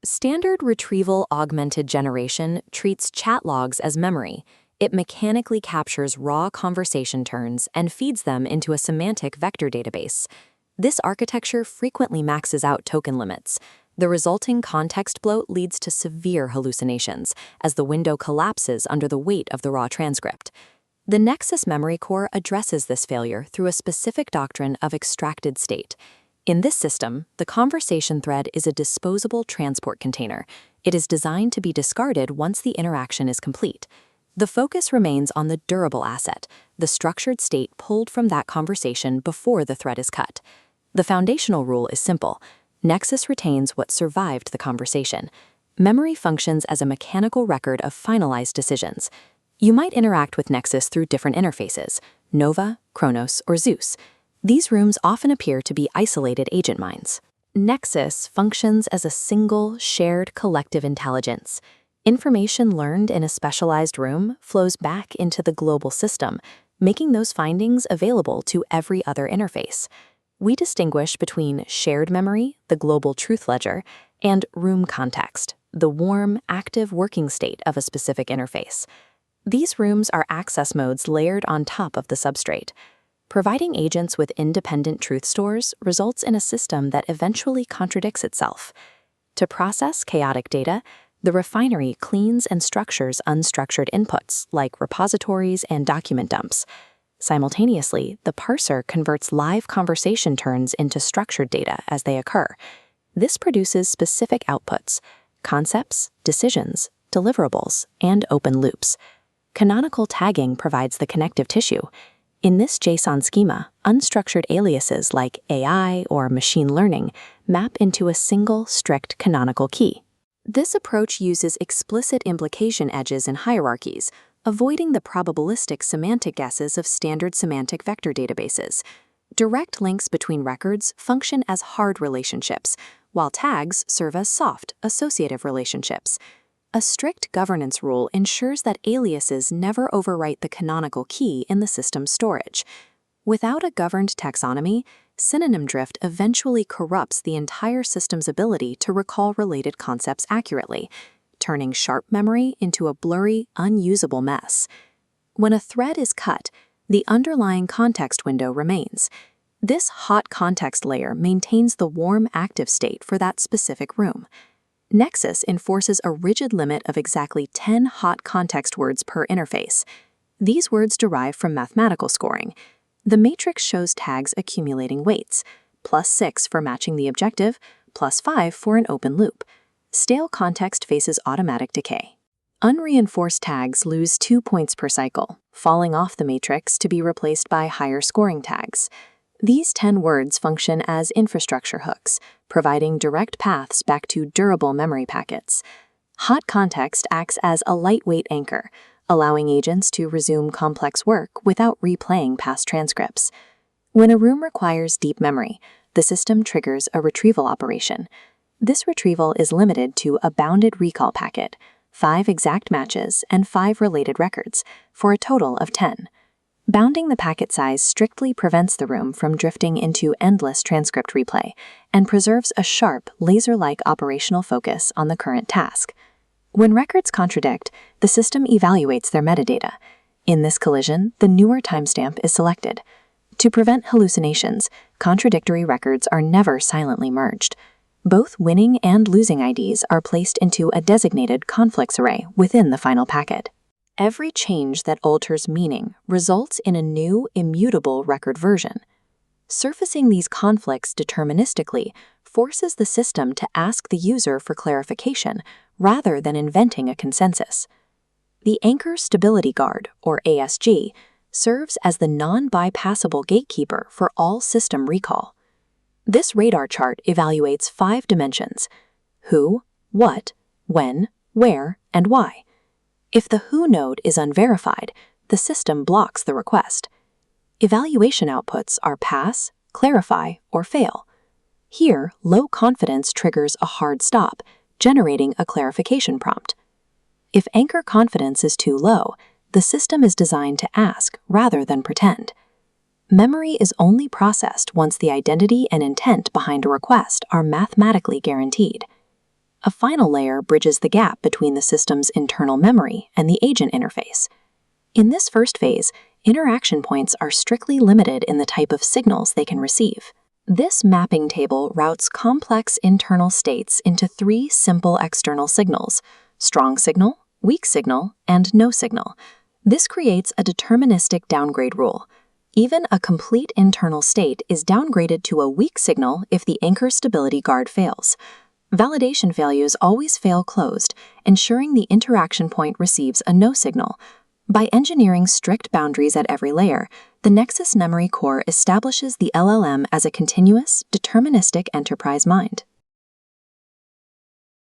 Standard Retrieval Augmented Generation treats chat logs as memory. It mechanically captures raw conversation turns and feeds them into a semantic vector database. This architecture frequently maxes out token limits. The resulting context bloat leads to severe hallucinations as the window collapses under the weight of the raw transcript. The Nexus memory core addresses this failure through a specific doctrine of extracted state. In this system, the conversation thread is a disposable transport container. It is designed to be discarded once the interaction is complete. The focus remains on the durable asset, the structured state pulled from that conversation before the thread is cut. The foundational rule is simple. Nexus retains what survived the conversation. Memory functions as a mechanical record of finalized decisions. You might interact with Nexus through different interfaces, Nova, Chronos, or Zeus. These rooms often appear to be isolated agent minds. Nexus functions as a single, shared collective intelligence. Information learned in a specialized room flows back into the global system, making those findings available to every other interface. We distinguish between shared memory, the global truth ledger, and room context, the warm, active working state of a specific interface. These rooms are access modes layered on top of the substrate. Providing agents with independent truth stores results in a system that eventually contradicts itself. To process chaotic data, the refinery cleans and structures unstructured inputs like repositories and document dumps. Simultaneously, the parser converts live conversation turns into structured data as they occur. This produces specific outputs: concepts, decisions, deliverables, and open loops. Canonical tagging provides the connective tissue. In this JSON schema, unstructured aliases like AI or machine learning map into a single, strict canonical key. This approach uses explicit implication edges and hierarchies, avoiding the probabilistic semantic guesses of standard semantic vector databases. Direct links between records function as hard relationships, while tags serve as soft, associative relationships. A strict governance rule ensures that aliases never overwrite the canonical key in the system's storage. Without a governed taxonomy, synonym drift eventually corrupts the entire system's ability to recall related concepts accurately, turning sharp memory into a blurry, unusable mess. When a thread is cut, the underlying context window remains. This hot context layer maintains the warm active state for that specific room. Nexus enforces a rigid limit of exactly 10 hot context words per interface. These words derive from mathematical scoring. The matrix shows tags accumulating weights, +6 for matching the objective, +5 for an open loop. Stale context faces automatic decay. Unreinforced tags lose 2 points per cycle, falling off the matrix to be replaced by higher scoring tags. These 10 words function as infrastructure hooks, providing direct paths back to durable memory packets. Hot context acts as a lightweight anchor, allowing agents to resume complex work without replaying past transcripts. When a room requires deep memory, the system triggers a retrieval operation. This retrieval is limited to a bounded recall packet, 5 exact matches, and 5 related records, for a total of 10. Bounding the packet size strictly prevents the room from drifting into endless transcript replay and preserves a sharp, laser-like operational focus on the current task. When records contradict, the system evaluates their metadata. In this collision, the newer timestamp is selected. To prevent hallucinations, contradictory records are never silently merged. Both winning and losing IDs are placed into a designated conflicts array within the final packet. Every change that alters meaning results in a new, immutable record version. Surfacing these conflicts deterministically forces the system to ask the user for clarification rather than inventing a consensus. The Anchor Stability Guard, or ASG, serves as the non-bypassable gatekeeper for all system recall. This radar chart evaluates 5 dimensions: who, what, when, where, and why. If the who node is unverified, the system blocks the request. Evaluation outputs are pass, clarify, or fail. Here, low confidence triggers a hard stop, generating a clarification prompt. If anchor confidence is too low, the system is designed to ask rather than pretend. Memory is only processed once the identity and intent behind a request are mathematically guaranteed. A final layer bridges the gap between the system's internal memory and the agent interface. In this first phase, interaction points are strictly limited in the type of signals they can receive. This mapping table routes complex internal states into 3 simple external signals: strong signal, weak signal, and no signal. This creates a deterministic downgrade rule. Even a complete internal state is downgraded to a weak signal if the anchor stability guard fails. Validation values always fail closed, ensuring the interaction point receives a no signal. By engineering strict boundaries at every layer, the Nexus memory core establishes the LLM as a continuous, deterministic enterprise mind.